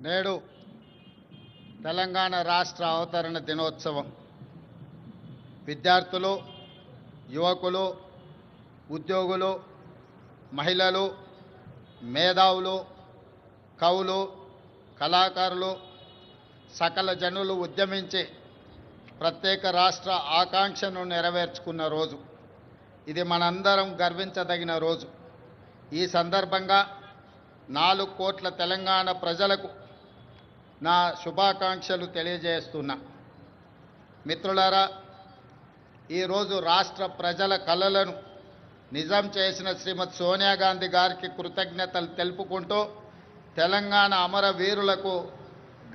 నేడు తెలంగాణ రాష్ట్ర అవతరణ దినోత్సవం విద్యార్థులు, యువకులు, ఉద్యోగులు, మహిళలు, మేధావులు, కవులు, కళాకారులు, సకల జనులు ఉద్యమించి ప్రత్యేక రాష్ట్ర ఆకాంక్షను నెరవేర్చుకున్న రోజు. ఇది మనందరం గర్వించదగిన రోజు. ఈ సందర్భంగా 4 కోట్ల తెలంగాణ ప్రజలకు నా శుభాకాంక్షలు తెలియజేస్తున్నా. మిత్రులారా, ఈరోజు రాష్ట్ర ప్రజల కలలను నిజం చేసిన శ్రీమతి సోనియా గాంధీ గారికి కృతజ్ఞతలు తెలుపుకుంటూ తెలంగాణ అమరవీరులకు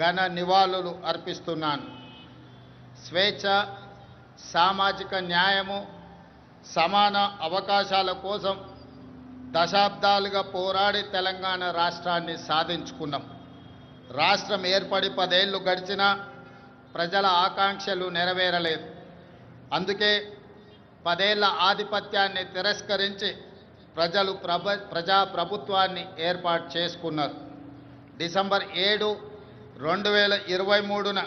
ఘన నివాళులు అర్పిస్తున్నాను. స్వేచ్ఛ, సామాజిక న్యాయము, సమాన అవకాశాల కోసం దశాబ్దాలుగా పోరాడి తెలంగాణ రాష్ట్రాన్ని సాధించుకున్నాం. రాష్ట్రం ఏర్పడి 10 ఏళ్లు గడిచినా ప్రజల ఆకాంక్షలు నెరవేరలేదు. అందుకే 10 ఏళ్ల ఆధిపత్యాన్ని తిరస్కరించి ప్రజలు ప్రజాప్రభుత్వాన్ని ఏర్పాటు చేసుకున్నారు. డిసెంబర్ 7, 2023న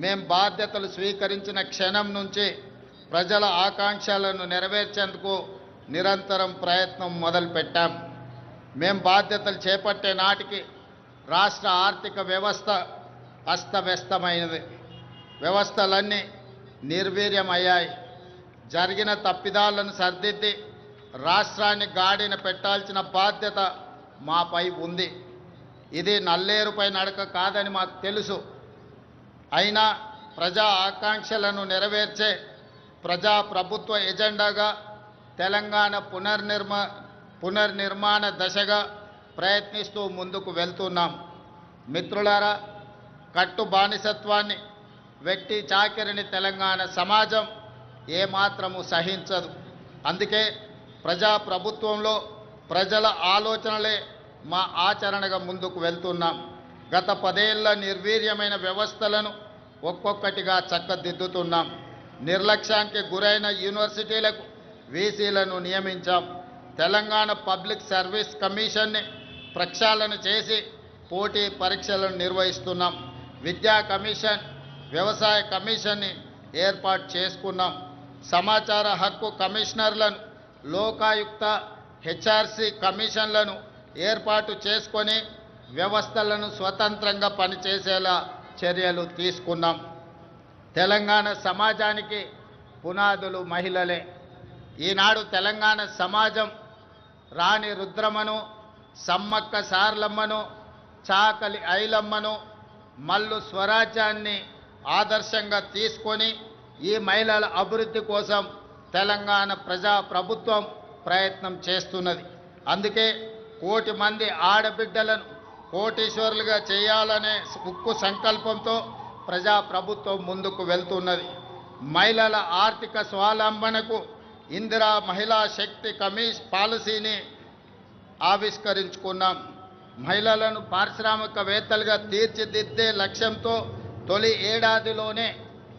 మేం బాధ్యతలు స్వీకరించిన క్షణం నుంచి ప్రజల ఆకాంక్షలను నెరవేర్చేందుకు నిరంతరం ప్రయత్నం మొదలుపెట్టాం. మేం బాధ్యతలు చేపట్టే నాటికి రాష్ట్ర ఆర్థిక వ్యవస్థ అస్తవ్యస్తమైనది. వ్యవస్థలన్నీ నిర్వీర్యమయ్యాయి. జరిగిన తప్పిదాలను సరిదిద్ది రాష్ట్రాన్ని గాడిన పెట్టాల్సిన బాధ్యత మాపై ఉంది. ఇది నల్లేరుపై నడక కాదని మాకు తెలుసు. అయినా ప్రజా ఆకాంక్షలను నెరవేర్చే ప్రజాప్రభుత్వ ఎజెండాగా తెలంగాణ పునర్నిర్మాణ దశగా ప్రయత్నిస్తూ ముందుకు వెళ్తున్నాం. మిత్రులారా, కట్టు బానిసత్వాన్ని, వెట్టి చాకిరిని తెలంగాణ సమాజం ఏమాత్రము సహించదు. అందుకే ప్రజాప్రభుత్వంలో ప్రజల ఆలోచనలే మా ఆచరణగా ముందుకు వెళ్తున్నాం. గత 10 ఏళ్ల నిర్వీర్యమైన వ్యవస్థలను ఒక్కొక్కటిగా చక్కదిద్దుతున్నాం. నిర్లక్ష్యానికి గురైన యూనివర్సిటీలకు వీసీలను నియమించాం. తెలంగాణ పబ్లిక్ సర్వీస్ కమిషన్ని ప్రక్షాళన చేసి పోటీ పరీక్షలను నిర్వహిస్తున్నాం. విద్యా కమిషన్, వ్యవసాయ కమిషన్ని ఏర్పాటు చేసుకున్నాం. సమాచార హక్కు కమిషనర్లను, లోకాయుక్త, హెచ్ఆర్సీ కమిషన్లను ఏర్పాటు చేసుకొని వ్యవస్థలను స్వతంత్రంగా పనిచేసేలా చర్యలు తీసుకున్నాం. తెలంగాణ సమాజానికి పునాదులు మహిళలే. ఈనాడు తెలంగాణ సమాజం రాణి రుద్రమను, సమ్మక్క సార్లమ్మను, చాకలి ఐలమ్మను, మల్లు స్వరాజ్యాన్ని ఆదర్శంగా తీసుకొని ఈ మహిళల అభివృద్ధి కోసం తెలంగాణ ప్రజాప్రభుత్వం ప్రయత్నం చేస్తున్నది. అందుకే 1 కోటి మంది ఆడబిడ్డలను కోటీశ్వరులుగా చేయాలనే ఉక్కు సంకల్పంతో ప్రజాప్రభుత్వం ముందుకు వెళ్తున్నది. మహిళల ఆర్థిక స్వావలంబనకు ఇందిరా మహిళా శక్తి పాలసీని ఆవిష్కరించుకున్నాం. మహిళలను పారిశ్రామికవేత్తలుగా తీర్చిదిద్దే లక్ష్యంతో తొలి ఏడాదిలోనే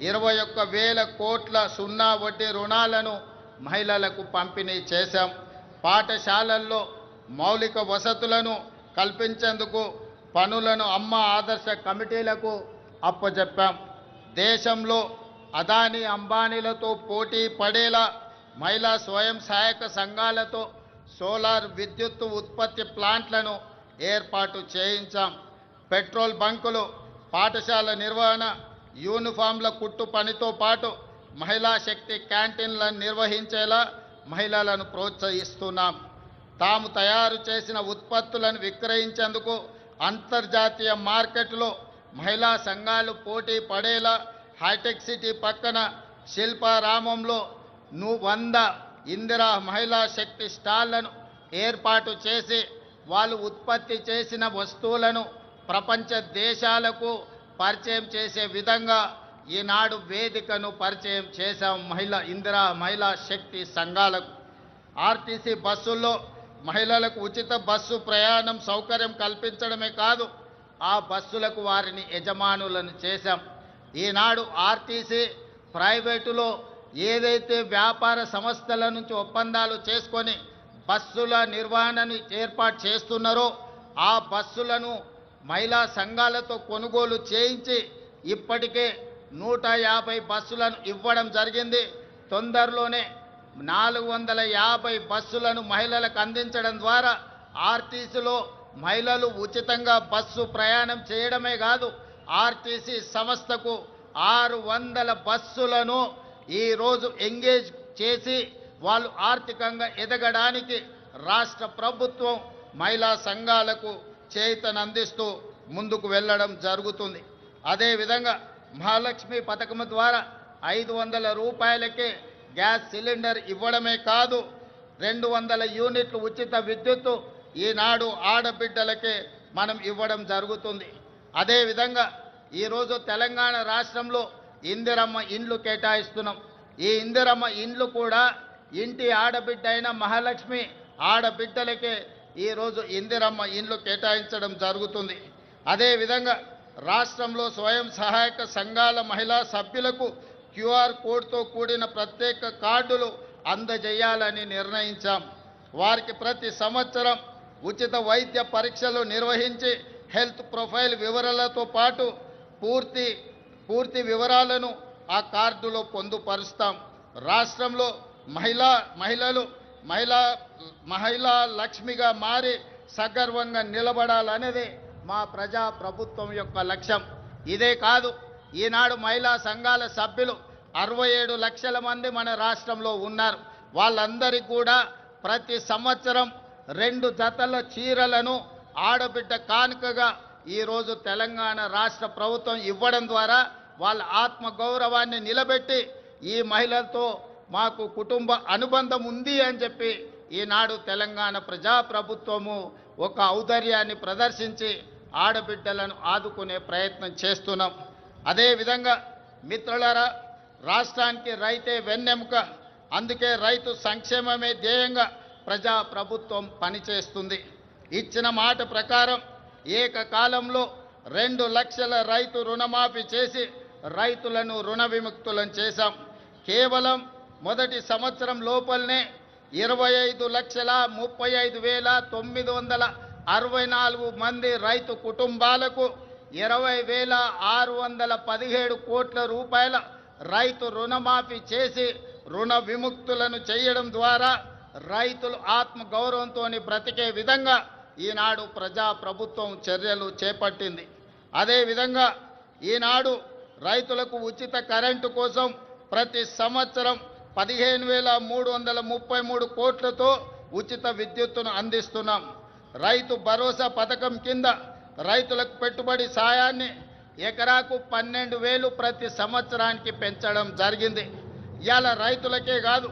21,000 కోట్ల సున్నా వడ్డీ రుణాలను మహిళలకు పంపిణీ చేశాం. పాఠశాలల్లో మౌలిక వసతులను కల్పించేందుకు పనులను అమ్మ ఆదర్శ కమిటీలకు అప్పజెప్పాం. దేశంలో అదానీ అంబానీలతో పోటీ పడేలా మహిళా స్వయం సహాయక సంఘాలతో సోలార్ విద్యుత్ ఉత్పత్తి ప్లాంట్లను ఏర్పాటు చేయించాం. పెట్రోల్ బంకులు, పాఠశాల నిర్వహణ, యూనిఫామ్ల కుట్టు పనితో పాటు మహిళా శక్తి క్యాంటీన్లను నిర్వహించేలా మహిళలను ప్రోత్సహిస్తున్నాం. తాము తయారు చేసిన ఉత్పత్తులను విక్రయించేందుకు అంతర్జాతీయ మార్కెట్లో మహిళా సంఘాలు పోటీ పడేలా హైటెక్ సిటీ పక్కన శిల్పారామంలో 100 ఇందిరా మహిళా శక్తి స్టాళ్లను ఏర్పాటు చేసి వాళ్ళు ఉత్పత్తి చేసిన వస్తువులను ప్రపంచ దేశాలకు పరిచయం చేసే విధంగా ఈనాడు వేదికను పరిచయం చేశాం. ఇందిరా మహిళా శక్తి సంఘాలకు ఆర్టీసీ బస్సుల్లో మహిళలకు ఉచిత బస్సు ప్రయాణం సౌకర్యం కల్పించడమే కాదు, ఆ బస్సులకు వారిని యజమానులను చేశాం. ఈనాడు ఆర్టీసీ ప్రైవేటులో ఏదైతే వ్యాపార సంస్థల నుంచి ఒప్పందాలు చేసుకొని బస్సుల నిర్వహణను ఏర్పాటు చేస్తున్నారో ఆ బస్సులను మహిళా సంఘాలతో కొనుగోలు చేయించి ఇప్పటికే 150 బస్సులను ఇవ్వడం జరిగింది. తొందరలోనే 450 బస్సులను మహిళలకు అందించడం ద్వారా ఆర్టీసీలో మహిళలు ఉచితంగా బస్సు ప్రయాణం చేయడమే కాదు, ఆర్టీసీ సంస్థకు 600 బస్సులను ఈరోజు ఎంగేజ్ చేసి వాళ్ళు ఆర్థికంగా ఎదగడానికి రాష్ట్ర ప్రభుత్వం మహిళా సంఘాలకు చేయూతనందిస్తూ ముందుకు వెళ్ళడం జరుగుతుంది. అదేవిధంగా మహాలక్ష్మి పథకం ద్వారా 500 రూపాయలకే గ్యాస్ సిలిండర్ ఇవ్వడమే కాదు, 200 యూనిట్లు ఉచిత విద్యుత్తు ఈనాడు ఆడబిడ్డలకే మనం ఇవ్వడం జరుగుతుంది. అదేవిధంగా ఈరోజు తెలంగాణ రాష్ట్రంలో ఇందిరమ్మ ఇండ్లు కేటాయిస్తున్నాం. ఈ ఇందిరమ్మ ఇండ్లు కూడా ఇంటి ఆడబిడ్డ అయిన మహాలక్ష్మి ఆడబిడ్డలకే ఈరోజు ఇందిరమ్మ ఇండ్లు కేటాయించడం జరుగుతుంది. అదేవిధంగా రాష్ట్రంలో స్వయం సహాయక సంఘాల మహిళా సభ్యులకు QR కోడ్తో కూడిన ప్రత్యేక కార్డులు అందజేయాలని నిర్ణయించాం. వారికి ప్రతి సంవత్సరం ఉచిత వైద్య పరీక్షలు నిర్వహించి హెల్త్ ప్రొఫైల్ వివరాలతో పాటు పూర్తి వివరాలను ఆ కార్డులో పొందుపరుస్తాం. రాష్ట్రంలో మహిళా లక్ష్మిగా మారి సగర్వంగా నిలబడాలనేది మా ప్రజా ప్రభుత్వం యొక్క లక్ష్యం. ఇదే కాదు, ఈనాడు మహిళా సంఘాల సభ్యులు 67 లక్షల మంది మన రాష్ట్రంలో ఉన్నారు. వాళ్ళందరికీ కూడా ప్రతి సంవత్సరం 2 జతల చీరలను ఆడబిడ్డ కానుకగా ఈరోజు తెలంగాణ రాష్ట్ర ప్రభుత్వం ఇవ్వడం ద్వారా వాళ్ళ ఆత్మగౌరవాన్ని నిలబెట్టి ఈ మహిళలతో మాకు కుటుంబ అనుబంధం ఉంది అని చెప్పి ఈనాడు తెలంగాణ ప్రజాప్రభుత్వము ఒక ఔదార్యాన్ని ప్రదర్శించి ఆడబిడ్డలను ఆదుకునే ప్రయత్నం చేస్తున్నాం. అదేవిధంగా మిత్రులారా, రాష్ట్రానికి రైతే వెన్నెముక. అందుకే రైతు సంక్షేమమే ధ్యేయంగా ప్రజాప్రభుత్వం పనిచేస్తుంది. ఇచ్చిన మాట ప్రకారం ఏకకాలంలో 2 లక్షల రైతు రుణమాఫీ చేసి రైతులను రుణ విముక్తులను చేశాం. కేవలం మొదటి సంవత్సరం లోపలనే 25,35,964 మంది రైతు కుటుంబాలకు 20,617 కోట్ల రూపాయల రైతు రుణమాఫీ చేసి రుణ విముక్తులను చేయడం ద్వారా రైతులు ఆత్మగౌరవంతో బ్రతికే విధంగా ఈనాడు ప్రజాప్రభుత్వం చర్యలు చేపట్టింది. అదేవిధంగా ఈనాడు రైతులకు ఉచిత కరెంటు కోసం ప్రతి సంవత్సరం 15,333 కోట్లతో ఉచిత విద్యుత్తును అందిస్తున్నాం. రైతు భరోసా పథకం కింద రైతులకు పెట్టుబడి సాయాన్ని ఎకరాకు 12,000 ప్రతి సంవత్సరానికి పెంచడం జరిగింది. ఇవాళ రైతులకే కాదు,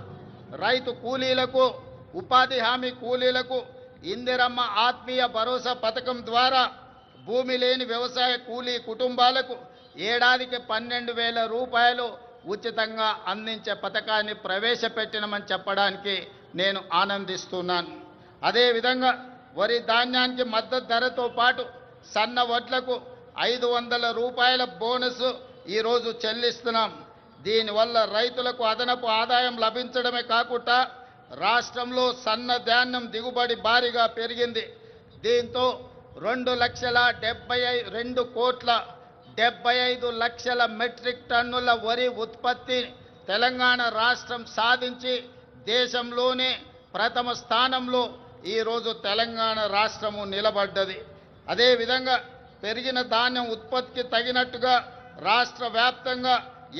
రైతు కూలీలకు, ఉపాధి హామీ కూలీలకు ఇందిరమ్మ ఆత్మీయ భరోసా పథకం ద్వారా భూమి లేని వ్యవసాయ కూలీ కుటుంబాలకు ఏడాదికి 12,000 రూపాయలు ఉచితంగా అందించే పథకాన్ని ప్రవేశపెట్టినమని చెప్పడానికి నేను ఆనందిస్తున్నాను. అదేవిధంగా వరి ధాన్యానికి మద్దతు ధరతో పాటు సన్న వడ్లకు 500 రూపాయల బోనస్ ఈరోజు చెల్లిస్తున్నాం. దీనివల్ల రైతులకు అదనపు ఆదాయం లభించడమే కాకుండా రాష్ట్రంలో సన్న ధాన్యం దిగుబడి భారీగా పెరిగింది. దీంతో 2,72,75,00,000 మెట్రిక్ టన్నుల వరి ఉత్పత్తి తెలంగాణ రాష్ట్రం సాధించి దేశంలోనే ప్రథమ స్థానంలో ఈరోజు తెలంగాణ రాష్ట్రము నిలబడ్డది. అదేవిధంగా పెరిగిన ధాన్యం ఉత్పత్తికి తగినట్టుగా రాష్ట్ర వ్యాప్తంగా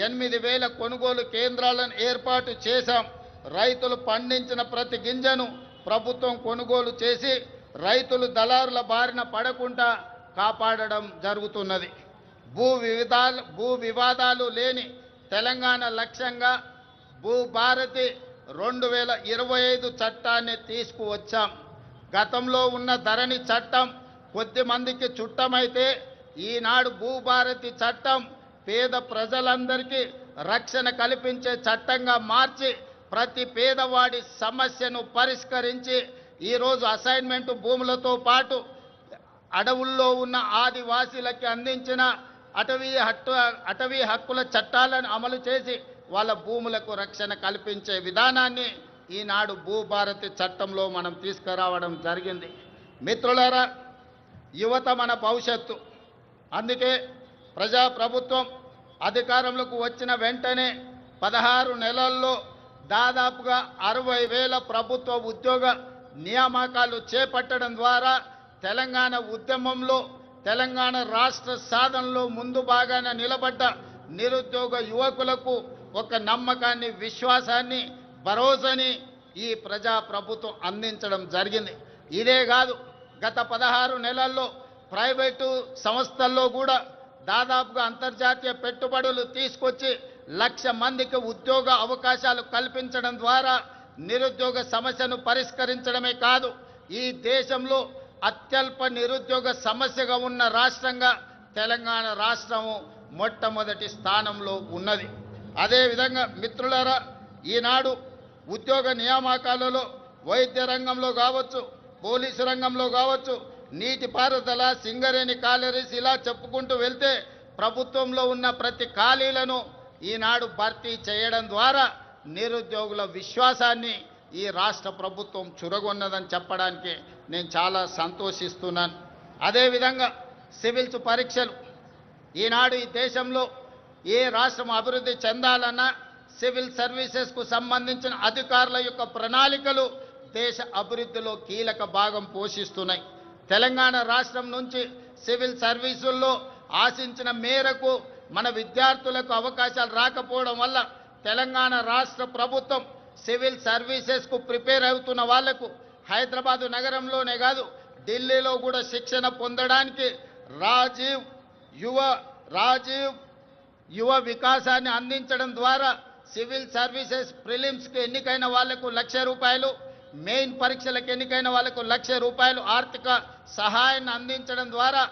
8,000 కొనుగోలు కేంద్రాలను ఏర్పాటు చేశాం. రైతులు పండించిన ప్రతి గింజను ప్రభుత్వం కొనుగోలు చేసి రైతులు దళారుల బారిన పడకుండా కాపాడడం జరుగుతున్నది. భూ వివాదాలు లేని తెలంగాణ లక్ష్యంగా భూభారతి 2025 చట్టాన్ని తీసుకువచ్చాం. గతంలో ఉన్న ధరణి చట్టం కొద్ది మందికి చుట్టమైతే ఈనాడు భూభారతి చట్టం పేద ప్రజలందరికీ రక్షణ కల్పించే చట్టంగా మార్చి ప్రతి పేదవాడి సమస్యను పరిష్కరించి ఈరోజు అసైన్మెంట్ భూములతో పాటు అడవుల్లో ఉన్న ఆదివాసీలకి అందించిన అటవీ హక్కుల చట్టాలను అమలు చేసి వాళ్ళ భూములకు రక్షణ కల్పించే విధానాన్ని ఈనాడు భూభారతి చట్టంలో మనం తీసుకురావడం జరిగింది. మిత్రులారా, యువత మన భవిష్యత్తు. అందుకే ప్రజాప్రభుత్వం అధికారంలోకి వచ్చిన వెంటనే 16 నెలల్లో దాదాపుగా 60,000 ప్రభుత్వ ఉద్యోగ నియామకాలు చేపట్టడం ద్వారా తెలంగాణ ఉద్యమంలో, తెలంగాణ రాష్ట్ర సాధనలో ముందు భాగాన నిలబడ్డ నిరుద్యోగ యువకులకు ఒక నమ్మకాన్ని, విశ్వాసాన్ని, భరోసాని ఈ ప్రజాప్రభుత్వం అందించడం జరిగింది. ఇదే కాదు, గత 16 నెలల్లో ప్రైవేటు సంస్థల్లో కూడా దాదాపుగా అంతర్జాతీయ పెట్టుబడులు తీసుకొచ్చి 1,00,000 మందికి ఉద్యోగ అవకాశాలు కల్పించడం ద్వారా నిరుద్యోగ సమస్యను పరిష్కరించడమే కాదు, ఈ దేశంలో అత్యల్ప నిరుద్యోగ సమస్యగా ఉన్న రాష్ట్రంగా తెలంగాణ రాష్ట్రము మొట్టమొదటి స్థానంలో ఉన్నది. అదేవిధంగా మిత్రులారా, ఈనాడు ఉద్యోగ నియామకాలలో వైద్య రంగంలో కావచ్చు, పోలీసు రంగంలో కావచ్చు, నీటిపారుదల, సింగరేణి కాలరీస్, ఇలా చెప్పుకుంటూ వెళ్తే ప్రభుత్వంలో ఉన్న ప్రతి ఖాళీలను ఈనాడు భర్తీ చేయడం ద్వారా నిరుద్యోగుల విశ్వాసాన్ని ఈ రాష్ట్ర ప్రభుత్వం చురగొన్నదని చెప్పడానికి నేను చాలా సంతోషిస్తున్నాను. అదేవిధంగా సివిల్స్ పరీక్షలు, ఈనాడు ఈ దేశంలో ఏ రాష్ట్రం అభివృద్ధి చెందాలన్నా సివిల్ సర్వీసెస్కు సంబంధించిన అధికారుల యొక్క ప్రణాళికలు దేశ అభివృద్ధిలో కీలక భాగం పోషిస్తున్నాయి. తెలంగాణ రాష్ట్రం నుంచి సివిల్ సర్వీసుల్లో ఆశించిన మేరకు మన విద్యార్థులకు అవకాశాలు రాకపోవడం వల్ల తెలంగాణ రాష్ట్ర ప్రభుత్వం సివిల్ సర్వీసెస్కు ప్రిపేర్ అవుతున్న వాళ్లకు హైదరాబాదు నగరంలోనే కాదు, ఢిల్లీలో కూడా శిక్షణ పొందడానికి రాజీవ్ యువ వికాసాన్ని అందించడం ద్వారా సివిల్ సర్వీసెస్ ప్రిలిమ్స్కి ఎన్నికైన వాళ్లకు ₹1,00,000, మెయిన్ పరీక్షలకు ఎన్నికైన వాళ్లకు ₹1,00,000 ఆర్థిక సహాయాన్ని అందించడం ద్వారా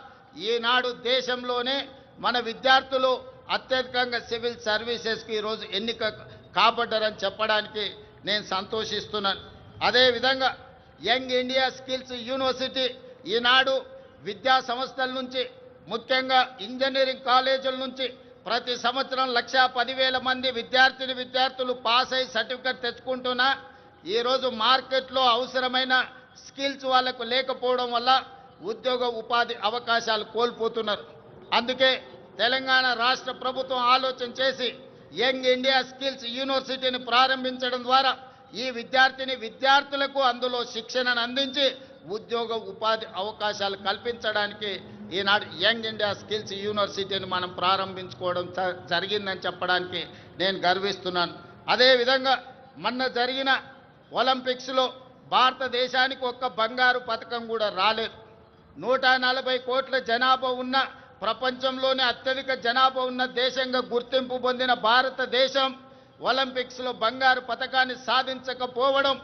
ఈనాడు దేశంలోనే మన విద్యార్థులు అత్యధికంగా సివిల్ సర్వీసెస్కి ఈరోజు ఎన్నిక కాబడ్డారని చెప్పడానికి నేను సంతోషిస్తున్నాను. అదేవిధంగా యంగ్ ఇండియా స్కిల్స్ యూనివర్సిటీ ఈనాడు విద్యా సంస్థల నుంచి, ముఖ్యంగా ఇంజనీరింగ్ కాలేజీల నుంచి ప్రతి సంవత్సరం 1,10,000 మంది విద్యార్థులు పాస్ అయ్యి సర్టిఫికెట్ తెచ్చుకుంటున్నా ఈరోజు మార్కెట్లో అవసరమైన స్కిల్స్ వాళ్ళకు లేకపోవడం వల్ల ఉద్యోగ ఉపాధి అవకాశాలు కోల్పోతున్నారు. అందుకే తెలంగాణ రాష్ట్ర ప్రభుత్వం ఆలోచన చేసి యంగ్ ఇండియా స్కిల్స్ యూనివర్సిటీని ప్రారంభించడం ద్వారా ఈ విద్యార్థులకు అందులో శిక్షణను అందించి ఉద్యోగ ఉపాధి అవకాశాలు కల్పించడానికి ఈనాడు యంగ్ ఇండియా స్కిల్స్ యూనివర్సిటీని మనం ప్రారంభించుకోవడం జరిగిందని చెప్పడానికి నేను గర్విస్తున్నాను. అదేవిధంగా మొన్న జరిగిన ఒలింపిక్స్లో భారతదేశానికి ఒక్క బంగారు పథకం కూడా రాలేదు. 140 కోట్ల జనాభా ఉన్న, ప్రపంచంలోనే అత్యధిక జనాభా ఉన్న దేశంగా గుర్తింపు పొందిన భారతదేశం ఒలింపిక్స్లో బంగారు పథకాన్ని సాధించకపోవడం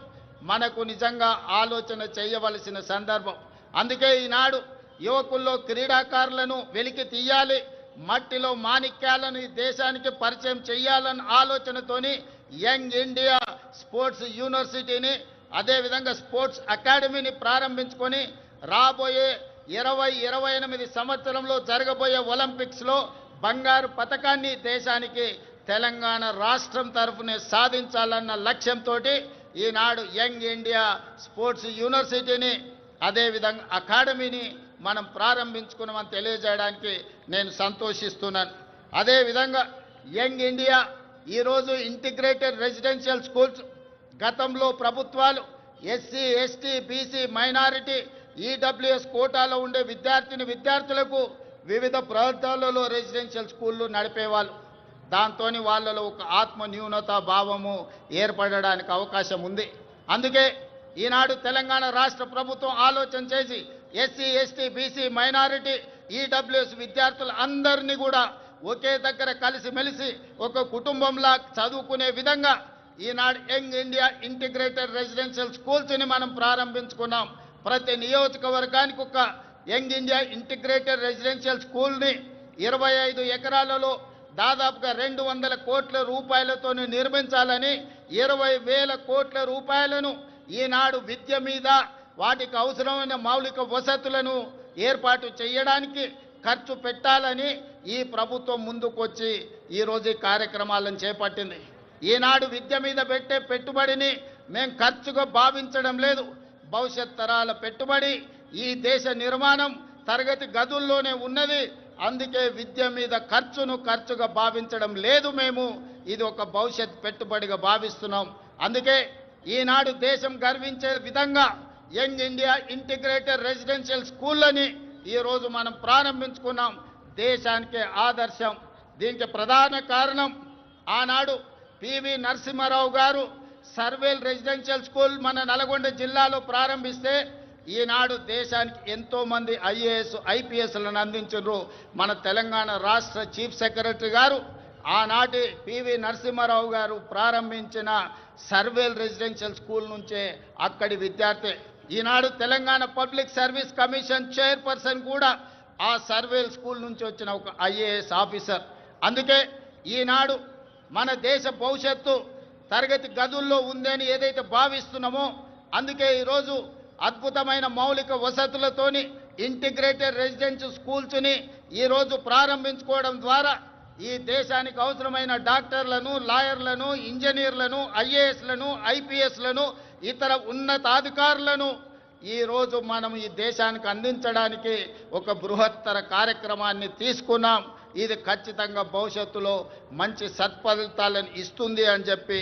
మనకు నిజంగా ఆలోచన చేయవలసిన సందర్భం. అందుకే ఈనాడు యువకుల్లో క్రీడాకారులను వెలికి తీయాలి, మట్టిలో మాణిక్యాలను ఈ దేశానికి పరిచయం చేయాలన్న ఆలోచనతోని యంగ్ ఇండియా స్పోర్ట్స్ యూనివర్సిటీని, అదేవిధంగా స్పోర్ట్స్ అకాడమీని ప్రారంభించుకొని రాబోయే 2028 సంవత్సరంలో జరగబోయే ఒలింపిక్స్లో బంగారు పథకాన్ని దేశానికి తెలంగాణ రాష్ట్రం తరఫునే సాధించాలన్న లక్ష్యంతో ఈనాడు యంగ్ ఇండియా స్పోర్ట్స్ యూనివర్సిటీని, అదేవిధంగా అకాడమీని మనం ప్రారంభించుకున్నామని తెలియజేయడానికి నేను సంతోషిస్తున్నాను. అదేవిధంగా యంగ్ ఇండియా ఈరోజు ఇంటిగ్రేటెడ్ రెసిడెన్షియల్ స్కూల్స్, గతంలో ప్రభుత్వాలు SC, ST, BC, minority, EWS కోటాలో ఉండే విద్యార్థులకు వివిధ ప్రాంతాలలో రెసిడెన్షియల్ స్కూళ్ళు నడిపేవాళ్ళు. దాంతో వాళ్ళలో ఒక ఆత్మ న్యూనతా భావము ఏర్పడడానికి అవకాశం ఉంది. అందుకే ఈనాడు తెలంగాణ రాష్ట్ర ప్రభుత్వం ఆలోచన చేసి SC, ST, BC, minority, EWS విద్యార్థులు అందరినీ కూడా ఒకే దగ్గర కలిసిమెలిసి ఒక కుటుంబంలా చదువుకునే విధంగా ఈనాడు యంగ్ ఇండియా ఇంటిగ్రేటెడ్ రెసిడెన్షియల్ స్కూల్స్ని మనం ప్రారంభించుకున్నాం. ప్రతి నియోజకవర్గానికి ఒక యంగ్ ఇండియా ఇంటిగ్రేటెడ్ రెసిడెన్షియల్ స్కూల్ని 25 ఎకరాలలో దాదాపుగా 200 కోట్ల రూపాయలతో నిర్మించాలని 20,000 కోట్ల రూపాయలను ఈనాడు విద్య మీద, వాటికి అవసరమైన మౌలిక వసతులను ఏర్పాటు చేయడానికి ఖర్చు పెట్టాలని ఈ ప్రభుత్వం ముందుకొచ్చి ఈరోజు ఈ కార్యక్రమాలను చేపట్టింది. ఈనాడు విద్య మీద పెట్టే పెట్టుబడిని మేము ఖర్చుగా భావించడం లేదు. భవిష్యత్ తరాల పెట్టుబడి, ఈ దేశ నిర్మాణం, తరగతి గదుల్లోనే ఉన్నది. అందుకే విద్య మీద ఖర్చుగా భావించడం లేదు. మేము ఇది ఒక భవిష్యత్ పెట్టుబడిగా భావిస్తున్నాం. అందుకే ఈనాడు దేశం గర్వించే విధంగా యంగ్ ఇండియా ఇంటిగ్రేటెడ్ రెసిడెన్షియల్ స్కూళ్ళని ఈరోజు మనం ప్రారంభించుకున్నాం. దేశానికే ఆదర్శం. దీనికి ప్రధాన కారణం ఆనాడు పివి నరసింహారావు గారు సర్వేల్ రెసిడెన్షియల్ స్కూల్ మన నల్గొండ జిల్లాలో ప్రారంభిస్తే ఈనాడు దేశానికి ఎంతో మంది ఐఏఎస్ ఐపీఎస్లను అందించారు. మన తెలంగాణ రాష్ట్ర చీఫ్ సెక్రటరీ గారు ఆనాటి పివి నరసింహారావు గారు ప్రారంభించిన సర్వేల్ రెసిడెన్షియల్ స్కూల్ నుంచే అక్కడి విద్యార్థి. ఈనాడు Telangana public service commission chairperson కూడా ఆ సర్వేల్ స్కూల్ నుంచి వచ్చిన ఒక ఐఏఎస్ ఆఫీసర్. అందుకే ఈనాడు మన దేశ భవిష్యత్తు తరగతి గదుల్లో ఉందని ఏదైతే భావిస్తున్నామో అందుకే ఈరోజు అద్భుతమైన మౌలిక వసతులతోని ఇంటిగ్రేటెడ్ రెసిడెన్షియల్ స్కూల్స్ని ఈరోజు ప్రారంభించుకోవడం ద్వారా ఈ దేశానికి అవసరమైన డాక్టర్లను, లాయర్లను, ఇంజనీర్లను, ఐఏఎస్లను, ఐపీఎస్లను, ఇతర ఉన్నతాధికారులను ఈరోజు మనం ఈ దేశానికి అందించడానికి ఒక బృహత్తర కార్యక్రమాన్ని తీసుకున్నాం. ఇది ఖచ్చితంగా భవిష్యత్తులో మంచి సత్ఫలితాలను ఇస్తుంది అని చెప్పి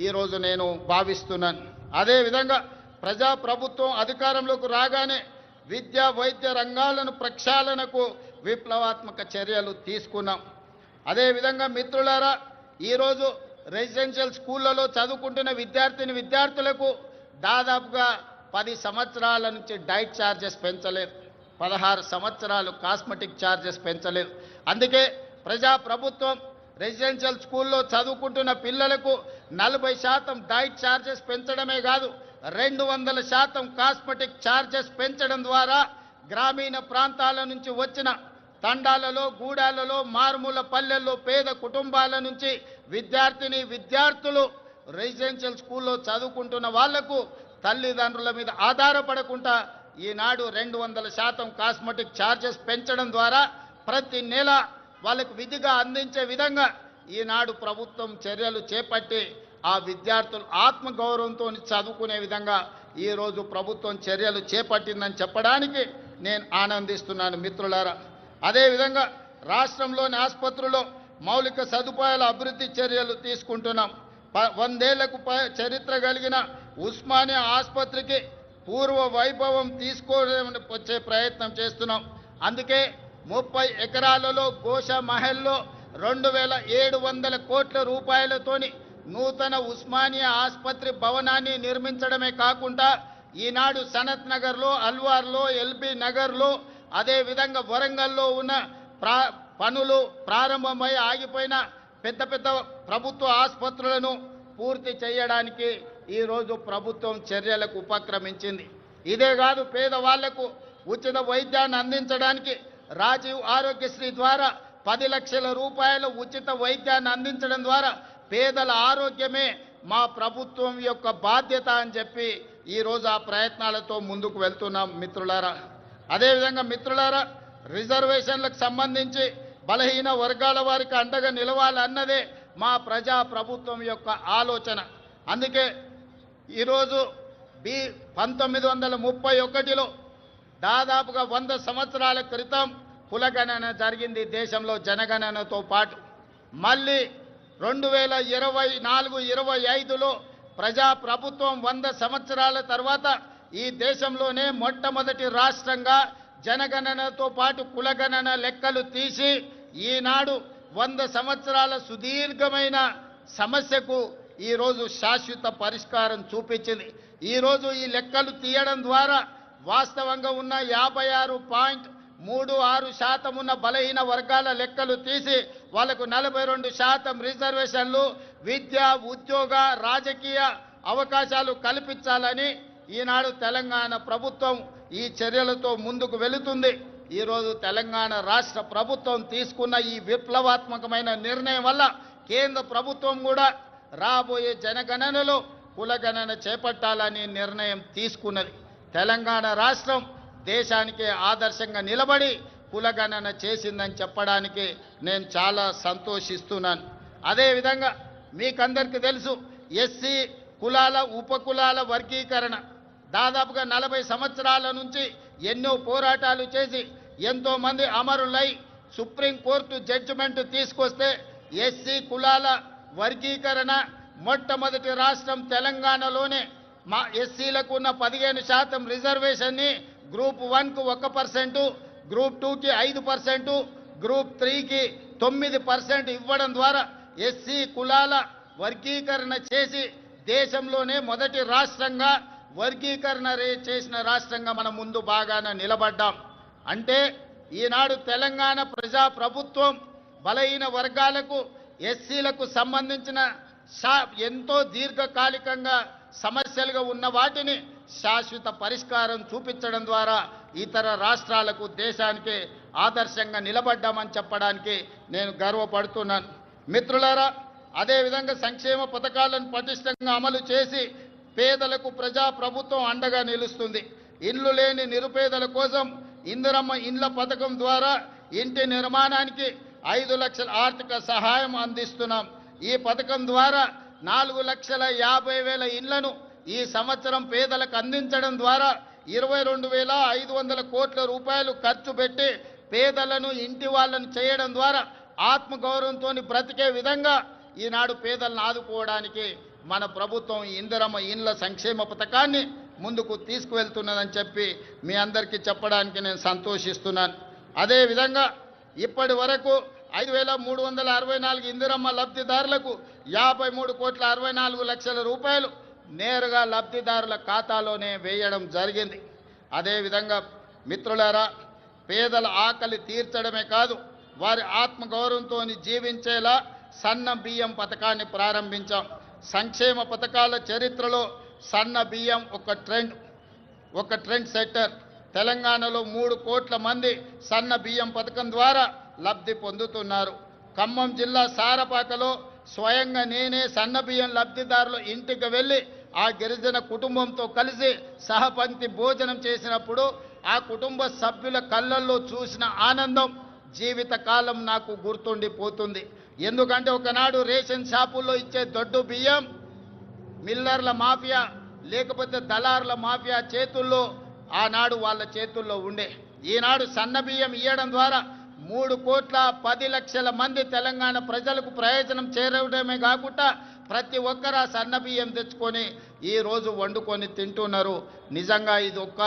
ఈరోజు నేను భావిస్తున్నాను. అదేవిధంగా ప్రజాప్రభుత్వం అధికారంలోకి రాగానే విద్యా వైద్య రంగాలను ప్రక్షాళనకు విప్లవాత్మక చర్యలు తీసుకున్నాం. అదేవిధంగా మిత్రులారా, ఈరోజు రెసిడెన్షియల్ స్కూళ్ళలో చదువుకుంటున్న విద్యార్థులకు దాదాపుగా 10 సంవత్సరాల నుంచి డైట్ ఛార్జెస్ పెంచలేదు, 16 సంవత్సరాలు కాస్మెటిక్ ఛార్జెస్ పెంచలేదు. అందుకే ప్రజాప్రభుత్వం రెసిడెన్షియల్ స్కూల్లో చదువుకుంటున్న పిల్లలకు 40% డైట్ ఛార్జెస్ పెంచడమే కాదు 200% కాస్మెటిక్ ఛార్జెస్ పెంచడం ద్వారా గ్రామీణ ప్రాంతాల నుంచి వచ్చిన తండాలలో, గూడాలలో, మారుమూల పల్లెల్లో పేద కుటుంబాల నుంచి విద్యార్థులు రెసిడెన్షియల్ స్కూల్లో చదువుకుంటున్న వాళ్లకు తల్లిదండ్రుల మీద ఆధారపడకుండా ఈనాడు 200% కాస్మెటిక్ ఛార్జెస్ పెంచడం ద్వారా ప్రతి నెల వాళ్ళకు విధిగా అందించే విధంగా ఈనాడు ప్రభుత్వం చర్యలు చేపట్టి ఆ విద్యార్థులు ఆత్మగౌరవంతో చదువుకునే విధంగా ఈరోజు ప్రభుత్వం చర్యలు చేపట్టిందని చెప్పడానికి నేను ఆనందిస్తున్నాను మిత్రులారా. అదేవిధంగా రాష్ట్రంలోని ఆసుపత్రుల్లో మౌలిక సదుపాయాల అభివృద్ధి చర్యలు తీసుకుంటున్నాం. 100 ఏళ్లకు చరిత్ర కలిగిన ఉస్మానియా ఆసుపత్రికి పూర్వ వైభవం వచ్చే ప్రయత్నం చేస్తున్నాం. అందుకే 30 ఎకరాలలో గోష మహల్లో 2700 కోట్ల రూపాయలతోని నూతన ఉస్మానియా ఆసుపత్రి భవనాన్ని నిర్మించడమే కాకుండా ఈనాడు సనత్ నగర్లో, అల్వార్లో, ఎల్బీ నగర్లో, అదేవిధంగా వరంగల్లో ఉన్న పనులు ప్రారంభమై ఆగిపోయిన పెద్ద ప్రభుత్వ ఆసుపత్రులను పూర్తి చేయడానికి ఈరోజు ప్రభుత్వం చర్యలకు ఉపక్రమించింది. ఇదే కాదు, పేదవాళ్లకు ఉచిత వైద్యాన్ని అందించడానికి రాజీవ్ ఆరోగ్యశ్రీ ద్వారా 10 లక్షల రూపాయల ఉచిత వైద్యాన్ని అందించడం ద్వారా పేదల ఆరోగ్యమే మా ప్రభుత్వం యొక్క బాధ్యత అని చెప్పి ఈరోజు ఆ ప్రయత్నాలతో ముందుకు వెళ్తున్నాం మిత్రులారా. అదేవిధంగా మిత్రులారా, రిజర్వేషన్లకు సంబంధించి బలహీన వర్గాల వారికి అండగా నిలవాలన్నదే మా ప్రజా ప్రభుత్వం యొక్క ఆలోచన. అందుకే ఈరోజు 1931లో దాదాపుగా 100 సంవత్సరాల క్రితం కులగణన జరిగింది దేశంలో జనగణనతో పాటు. మళ్ళీ 2024-25లో ప్రజా ప్రభుత్వం 100 సంవత్సరాల తర్వాత ఈ దేశంలోనే మొట్టమొదటి రాష్ట్రంగా జనగణనతో పాటు కులగణన లెక్కలు తీసి ఈనాడు 100 సంవత్సరాల సుదీర్ఘమైన సమస్యకు ఈరోజు శాశ్వత పరిష్కారం చూపించింది. ఈరోజు ఈ లెక్కలు తీయడం ద్వారా వాస్తవంగా ఉన్న 56.36% ఉన్న బలహీన వర్గాల లెక్కలు తీసి వాళ్లకు 42% రిజర్వేషన్లు, విద్య, ఉద్యోగ, రాజకీయ అవకాశాలు కల్పించాలని ఈనాడు తెలంగాణ ప్రభుత్వం ఈ చర్యలతో ముందుకు వెళుతుంది. ఈరోజు తెలంగాణ రాష్ట్ర ప్రభుత్వం తీసుకున్న ఈ విప్లవాత్మకమైన నిర్ణయం వల్ల కేంద్ర ప్రభుత్వం కూడా రాబోయే జనగణనలో కులగణన చేపట్టాలని నిర్ణయం తీసుకున్నది. తెలంగాణ రాష్ట్రం దేశానికే ఆదర్శంగా నిలబడి కులగణన చేసిందని చెప్పడానికి నేను చాలా సంతోషిస్తున్నాను. అదేవిధంగా మీకందరికీ తెలుసు, ఎస్సీ కులాల ఉపకులాల వర్గీకరణ దాదాపుగా 40 సంవత్సరాల నుంచి ఎన్నో పోరాటాలు చేసి ఎంతో మంది అమరులై సుప్రీంకోర్టు జడ్జిమెంట్ తీసుకొస్తే ఎస్సీ కులాల వర్గీకరణ మొట్టమొదటి రాష్ట్రం తెలంగాణలోనే మా ఎస్సీలకు ఉన్న 15% రిజర్వేషన్ని గ్రూప్ 1కు 1%, గ్రూప్ 2కి 5%, గ్రూప్ 3కి 9% ఇవ్వడం ద్వారా ఎస్సీ కులాల వర్గీకరణ చేసి దేశంలోనే మొదటి రాష్ట్రంగా వర్గీకరణ చేసిన రాష్ట్రంగా మనం ముందు బాగానే నిలబడ్డాం. అంటే ఈనాడు తెలంగాణ ప్రజా ప్రభుత్వం బలహీన వర్గాలకు ఎస్సీలకు సంబంధించిన ఎంతో దీర్ఘకాలికంగా సమస్యలుగా ఉన్న వాటిని శాశ్వత పరిష్కారం చూపించడం ద్వారా ఇతర రాష్ట్రాలకు దేశానికి ఆదర్శంగా నిలబడ్డామని చెప్పడానికి నేను గర్వపడుతున్నాను. మిత్రులారా, అదేవిధంగా సంక్షేమ పథకాలను పటిష్టంగా అమలు చేసి పేదలకు ప్రజా ప్రభుత్వం అండగా నిలుస్తుంది. ఇల్లు లేని నిరుపేదల కోసం ఇందిరమ్మ ఇండ్ల పథకం ద్వారా ఇంటి నిర్మాణానికి 5 లక్షల ఆర్థిక సహాయం అందిస్తున్నాం. ఈ పథకం ద్వారా 4,50,000 ఇళ్లను ఈ సంవత్సరం పేదలకు అందించడం ద్వారా 22,500 కోట్ల రూపాయలు ఖర్చు పెట్టి పేదలను ఇంటి వాళ్ళను చేయడం ద్వారా ఆత్మగౌరవంతో బ్రతికే విధంగా ఈనాడు పేదలను ఆదుకోవడానికి మన ప్రభుత్వం ఇందిరమ్మ ఇండ్ల సంక్షేమ పథకాన్ని ముందుకు తీసుకువెళ్తున్నదని చెప్పి మీ అందరికీ చెప్పడానికి నేను సంతోషిస్తున్నాను. అదేవిధంగా ఇప్పటి వరకు 5,364 ఇందిరమ్మ లబ్ధిదారులకు 53,64,00,000 రూపాయలు నేరుగా లబ్ధిదారుల ఖాతాలోనే వేయడం జరిగింది. అదేవిధంగా మిత్రులారా, పేదల ఆకలి తీర్చడమే కాదు వారి ఆత్మగౌరవంతో జీవించేలా సన్న బియ్యం పథకాన్ని ప్రారంభించాం. సంక్షేమ పథకాల చరిత్రలో సన్న బియ్యం ఒక ట్రెండ్ సెట్టర్. తెలంగాణలో 3 కోట్ల మంది సన్న బియ్యం పథకం ద్వారా లబ్ధి పొందుతున్నారు. ఖమ్మం జిల్లా సారపాకలో స్వయంగా నేనే సన్న బియ్యం లబ్ధిదారుల ఇంటికి వెళ్ళి ఆ గిరిజన కుటుంబంతో కలిసి సహపంక్తి భోజనం చేసినప్పుడు ఆ కుటుంబ సభ్యుల కళ్ళల్లో చూసిన ఆనందం జీవితకాలం నాకు గుర్తుండిపోతుంది. ఎందుకంటే ఒకనాడు రేషన్ షాపుల్లో ఇచ్చే దొడ్డు బియ్యం మిల్లర్ల మాఫియా లేకపోతే దళారుల మాఫియా చేతుల్లో ఆనాడు వాళ్ళ చేతుల్లో ఉండే. ఈనాడు సన్న బియ్యం ఇవ్వడం ద్వారా 3,10,00,000 మంది తెలంగాణ ప్రజలకు ప్రయోజనం చేరడమే కాకుండా ప్రతి ఒక్కరు ఆ సన్న బియ్యం తెచ్చుకొని ఈరోజు వండుకొని తింటున్నారు. నిజంగా ఇది ఒక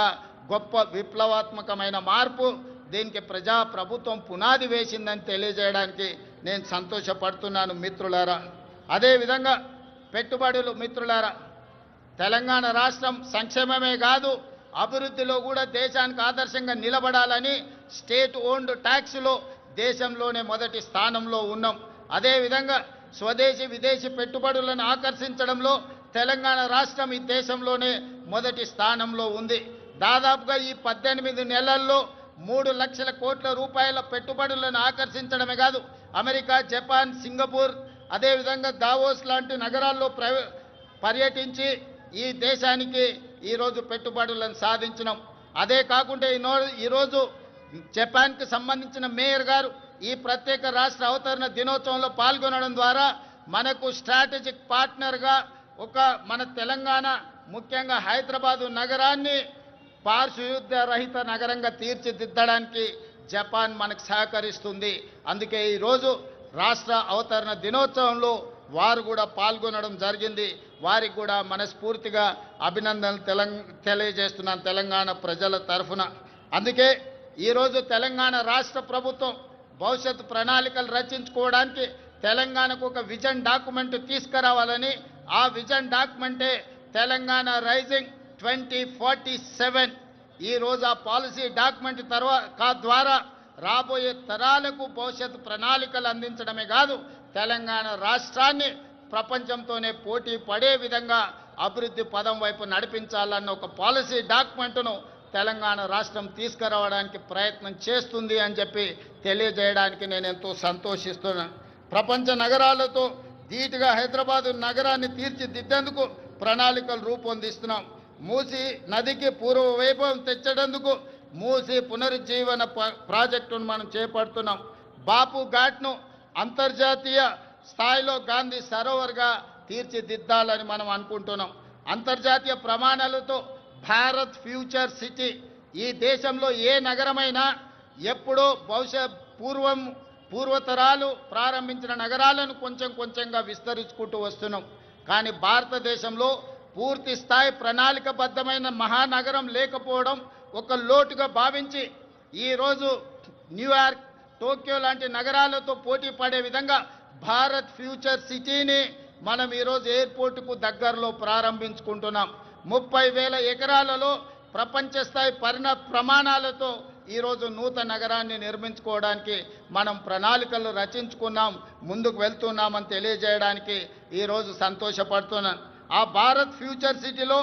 గొప్ప విప్లవాత్మకమైన మార్పు. దీనికి ప్రజా ప్రభుత్వం పునాది వేసిందని తెలియజేయడానికి నేను సంతోషపడుతున్నాను మిత్రులారా. అదేవిధంగా పెట్టుబడులు మిత్రులారా, తెలంగాణ రాష్ట్రం సంక్షేమమే కాదు అభివృద్ధిలో కూడా దేశానికి ఆదర్శంగా నిలబడాలని స్టేట్ ఓన్డ్ ట్యాక్స్లో దేశంలోనే మొదటి స్థానంలో ఉన్నాం. అదేవిధంగా స్వదేశీ విదేశీ పెట్టుబడులను ఆకర్షించడంలో తెలంగాణ రాష్ట్రం ఈ దేశంలోనే మొదటి స్థానంలో ఉంది. దాదాపుగా ఈ 18 నెలల్లో 3 లక్షల కోట్ల రూపాయల పెట్టుబడులను ఆకర్షించడమే కాదు అమెరికా, జపాన్, సింగపూర్ అదేవిధంగా దావోస్ లాంటి నగరాల్లో పర్యటించి ఈ దేశానికి ఈరోజు పెట్టుబడులను సాధించినాం. అదే కాకుండా ఈరోజు జపాన్కి సంబంధించిన మేయర్ గారు ఈ ప్రత్యేక రాష్ట్ర అవతరణ దినోత్సవంలో పాల్గొనడం ద్వారా మనకు స్ట్రాటజిక్ పార్ట్నర్గా మన తెలంగాణ ముఖ్యంగా హైదరాబాదు నగరాన్ని పారిశుద్ధ్య రహిత నగరంగా తీర్చిదిద్దడానికి జపాన్ మనకు సహకరిస్తుంది. అందుకే ఈరోజు రాష్ట్ర అవతరణ దినోత్సవంలో వారు కూడా పాల్గొనడం జరిగింది. వారికి కూడా మనస్ఫూర్తిగా అభినందనలు తెలియజేస్తున్నాను తెలంగాణ ప్రజల తరఫున. అందుకే ఈరోజు తెలంగాణ రాష్ట్ర ప్రభుత్వం భవిష్యత్తు ప్రణాళికలు రచించుకోవడానికి తెలంగాణకు ఒక విజన్ డాక్యుమెంట్ తీసుకురావాలని, ఆ విజన్ డాక్యుమెంటే తెలంగాణ రైజింగ్ 2047. ఈరోజు ఆ పాలసీ డాక్యుమెంట్ ద్వారా రాబోయే తరాలకు భవిష్యత్తు ప్రణాళికలు అందించడమే కాదు తెలంగాణ రాష్ట్రాన్ని ప్రపంచంతోనే పోటీ పడే విధంగా అభివృద్ధి పదం వైపు నడిపించాలన్న ఒక పాలసీ డాక్యుమెంట్ను తెలంగాణ రాష్ట్రం తీసుకురావడానికి ప్రయత్నం చేస్తుంది అని చెప్పి తెలియజేయడానికి నేను ఎంతో సంతోషిస్తున్నాను. ప్రపంచ నగరాలతో ధీటుగా హైదరాబాదు నగరాన్ని తీర్చిదిద్దేందుకు ప్రణాళికలు రూపొందిస్తున్నాం. మూసీ నదికి పూర్వ వైభవం తెచ్చేందుకు మూసీ పునరుజ్జీవన ప్రాజెక్టును మనం చేపడుతున్నాం. బాపు ఘాట్ను అంతర్జాతీయ స్థాయిలో గాంధీ సరోవర్గా తీర్చిదిద్దాలని మనం అనుకుంటున్నాం. అంతర్జాతీయ ప్రమాణాలతో భారత్ ఫ్యూచర్ సిటీ, ఈ దేశంలో ఏ నగరమైనా ఎప్పుడో బహుశా పూర్వతరాలు ప్రారంభించిన నగరాలను కొంచెం కొంచెంగా విస్తరించుకుంటూ వస్తున్నాం. కానీ భారతదేశంలో పూర్తి స్థాయి ప్రణాళికబద్ధమైన మహానగరం లేకపోవడం ఒక లోటుగా భావించి ఈరోజు న్యూయార్క్, టోక్యో లాంటి నగరాలతో పోటీ పడే విధంగా భారత్ ఫ్యూచర్ సిటీని మనం ఈరోజు ఎయిర్పోర్టుకు దగ్గరలో ప్రారంభించుకుంటున్నాం. 30,000 ఎకరాలలో ప్రపంచ స్థాయి ప్రమాణాలతో ఈరోజు నూతన నగరాన్ని నిర్మించుకోవడానికి మనం ప్రణాళికలు రచించుకున్నాం, ముందుకు వెళ్తున్నామని తెలియజేయడానికి ఈరోజు సంతోషపడుతున్నాను. ఆ భారత్ ఫ్యూచర్ సిటీలో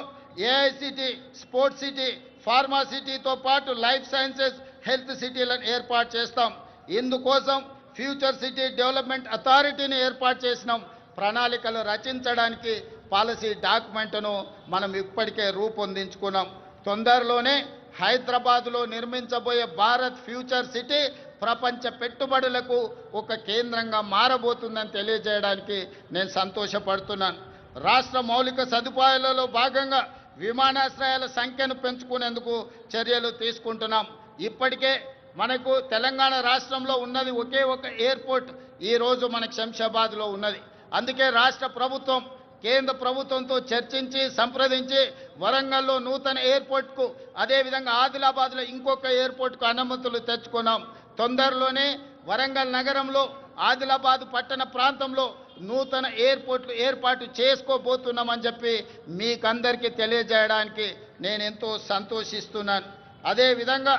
ఏఐసిటీ, స్పోర్ట్స్ సిటీ, ఫార్మా సిటీతో పాటు లైఫ్ సైన్సెస్, హెల్త్ సిటీలను ఏర్పాటు చేస్తాం. ఇందుకోసం ఫ్యూచర్ సిటీ డెవలప్మెంట్ అథారిటీని ఏర్పాటు చేసినాం. ప్రణాళికలు రచించడానికి పాలసీ డాక్యుమెంట్ను మనం ఇప్పటికే రూపొందించుకున్నాం. తొందరలోనే హైదరాబాద్లో నిర్మించబోయే భారత్ ఫ్యూచర్ సిటీ ప్రపంచ పెట్టుబడులకు ఒక కేంద్రంగా మారబోతుందని తెలియజేయడానికి నేను సంతోషపడుతున్నాను. రాష్ట్ర మౌలిక సదుపాయాలలో భాగంగా విమానాశ్రయాల సంఖ్యను పెంచుకునేందుకు చర్యలు తీసుకుంటున్నాం. ఇప్పటికే మనకు తెలంగాణ రాష్ట్రంలో ఉన్నది ఒకే ఒక ఎయిర్పోర్ట్ ఈరోజు మనకు శంషాబాద్లో ఉన్నది. అందుకే రాష్ట్ర ప్రభుత్వం కేంద్ర ప్రభుత్వంతో చర్చించి సంప్రదించి వరంగల్లో నూతన ఎయిర్పోర్ట్కు, అదేవిధంగా ఆదిలాబాద్లో ఇంకొక ఎయిర్పోర్ట్కు అనుమతులు తెచ్చుకున్నాం. తొందరలోనే వరంగల్ నగరంలో, ఆదిలాబాద్ పట్టణ ప్రాంతంలో నూతన ఎయిర్పోర్ట్లు ఏర్పాటు చేసుకోబోతున్నామని చెప్పి మీకందరికీ తెలియజేయడానికి నేను ఎంతో సంతోషిస్తున్నాను. అదేవిధంగా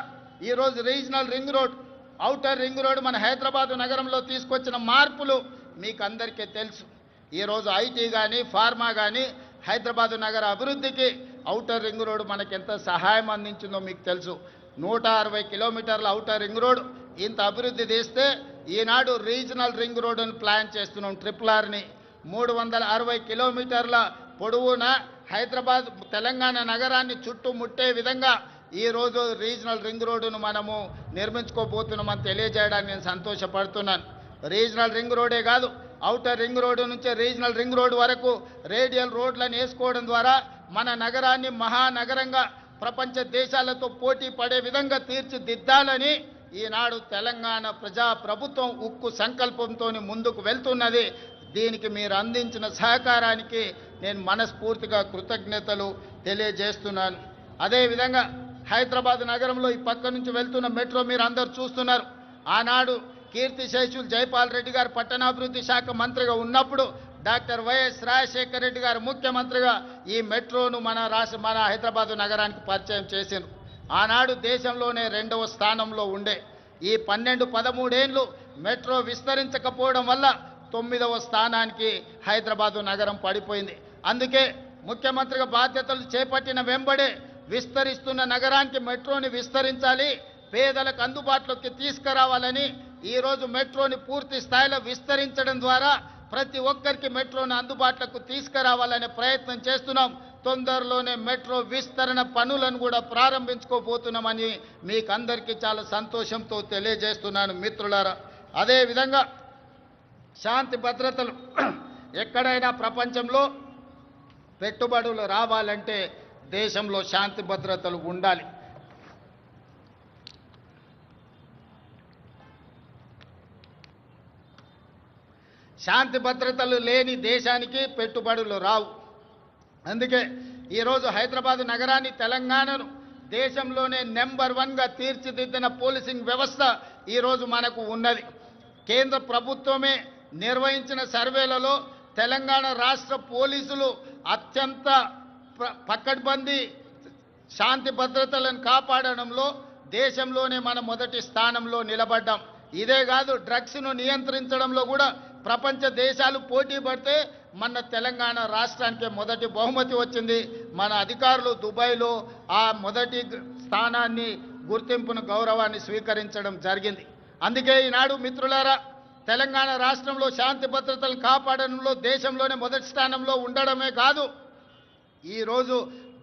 ఈరోజు regional ring road, outer ring road మన హైదరాబాద్ నగరంలో తీసుకొచ్చిన మార్పులు మీకు అందరికీ తెలుసు. ఈరోజు ఐటీ కానీ, ఫార్మా కానీ హైదరాబాద్ నగర అభివృద్ధికి ఔటర్ రింగ్ రోడ్ మనకి ఎంత సహాయం అందించిందో మీకు తెలుసు. 160 కిలోమీటర్ల ఔటర్ రింగ్ రోడ్ ఇంత అభివృద్ధి చేస్తే ఈనాడు రీజనల్ రింగ్ రోడ్డును ప్లాన్ చేస్తున్నాం. RRRని 360 కిలోమీటర్ల పొడవున హైదరాబాద్ తెలంగాణ నగరాన్ని చుట్టుముట్టే విధంగా ఈరోజు రీజనల్ రింగ్ రోడ్డును మనము నిర్మించుకోబోతున్నామని తెలియజేయడానికి నేను సంతోషపడుతున్నాను. రీజనల్ రింగ్ రోడే కాదు, ఔటర్ రింగ్ రోడ్డు నుంచి రీజనల్ రింగ్ రోడ్డు వరకు రేడియల్ రోడ్లను వేసుకోవడం ద్వారా మన నగరాన్ని మహానగరంగా ప్రపంచ దేశాలతో పోటీ పడే విధంగా తీర్చిదిద్దాలని ఈనాడు తెలంగాణ ప్రభుత్వం ఉక్కు సంకల్పంతో ముందుకు వెళ్తున్నది. దీనికి మీరు అందించిన సహకారానికి నేను మనస్ఫూర్తిగా కృతజ్ఞతలు తెలియజేస్తున్నాను. అదేవిధంగా హైదరాబాద్ నగరంలో ఈ పక్క నుంచి వెళ్తున్న మెట్రో మీరు అందరూ చూస్తున్నారు. ఆనాడు కీర్తిశేషులు జైపాల్ రెడ్డి గారు పట్టణాభివృద్ధి శాఖ మంత్రిగా ఉన్నప్పుడు డాక్టర్ వైఎస్ రాజశేఖర రెడ్డి గారు ముఖ్యమంత్రిగా ఈ మెట్రోను మన హైదరాబాద్ నగరానికి పరిచయం చేశారు. ఆనాడు దేశంలోనే 2వ స్థానంలో ఉండే ఈ 12-13 ఏళ్ళు మెట్రో విస్తరించకపోవడం వల్ల 9వ స్థానానికి హైదరాబాదు నగరం పడిపోయింది. అందుకే ముఖ్యమంత్రిగా బాధ్యతలు చేపట్టిన వెంబడే విస్తరిస్తున్న నగరానికి మెట్రోని విస్తరించాలి, పేదలకు అందుబాటులోకి తీసుకురావాలని ఈరోజు మెట్రోని పూర్తి స్థాయిలో విస్తరించడం ద్వారా ప్రతి ఒక్కరికి మెట్రోని అందుబాటులోకి తీసుకురావాలనే ప్రయత్నం చేస్తున్నాం. తొందరలోనే మెట్రో విస్తరణ పనులను కూడా ప్రారంభించుకోబోతున్నామని మీకు అందరికీ చాలా సంతోషంతో తెలియజేస్తున్నాను మిత్రులారా. అదేవిధంగా శాంతి భద్రతలు ఎక్కడైనా ప్రపంచంలో పెట్టుబడులు రావాలంటే దేశంలో శాంతి భద్రతలు ఉండాలి. శాంతి భద్రతలు లేని దేశానికి పెట్టుబడులు రావు. అందుకే ఈరోజు హైదరాబాద్ నగరాన్ని, తెలంగాణను దేశంలోనే నెంబర్ 1గా తీర్చిదిద్దిన పోలీసింగ్ వ్యవస్థ ఈరోజు మనకు ఉన్నది. కేంద్ర ప్రభుత్వమే నిర్వహించిన సర్వేలలో తెలంగాణ రాష్ట్ర పోలీసులు అత్యంత పకడ్బందీ శాంతి భద్రతలను కాపాడడంలో దేశంలోనే మన మొదటి స్థానంలో నిలబడ్డాం. ఇదే కాదు, డ్రగ్స్ను నియంత్రించడంలో కూడా ప్రపంచ దేశాలు పోటీ పడితే మన తెలంగాణ రాష్ట్రానికి మొదటి బహుమతి వచ్చింది. మన అధికారులు దుబాయ్లో ఆ మొదటి స్థానాన్ని, గుర్తింపును, గౌరవాన్ని స్వీకరించడం జరిగింది. అందుకే ఈనాడు మిత్రులారా, తెలంగాణ రాష్ట్రంలో శాంతి భద్రతలను కాపాడడంలో దేశంలోనే మొదటి స్థానంలో ఉండడమే కాదు, ఈరోజు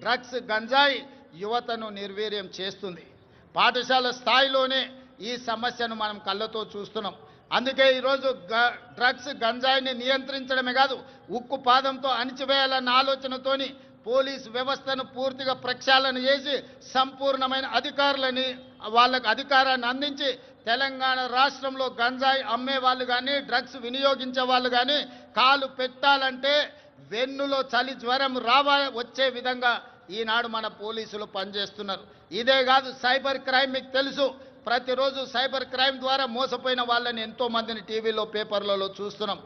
డ్రగ్స్, గంజాయి యువతను నిర్వీర్యం చేస్తుంది. పాఠశాల స్థాయిలోనే ఈ సమస్యను మనం కళ్ళతో చూస్తున్నాం. అందుకే ఈరోజు డ్రగ్స్, గంజాయిని నియంత్రించడమే కాదు, ఉక్కు పాదంతో అణిచివేయాలన్న ఆలోచనతోని పోలీస్ వ్యవస్థను పూర్తిగా ప్రక్షాళన చేసి సంపూర్ణమైన అధికారులని వాళ్ళకు అధికారాన్ని అందించి తెలంగాణ రాష్ట్రంలో గంజాయి అమ్మే వాళ్ళు కానీ డ్రగ్స్ వినియోగించే వాళ్ళు కానీ కాలు పెట్టాలంటే వెన్నులో చలి జ్వరం వచ్చే విధంగా ఈనాడు మన పోలీసులు పనిచేస్తున్నారు. ఇదే కాదు, సైబర్ క్రైమ్ మీకు తెలుసు. ప్రతిరోజు సైబర్ క్రైమ్ ద్వారా మోసపోయిన వాళ్ళని ఎంతో మందిని టీవీలో పేపర్లలో చూస్తున్నాం.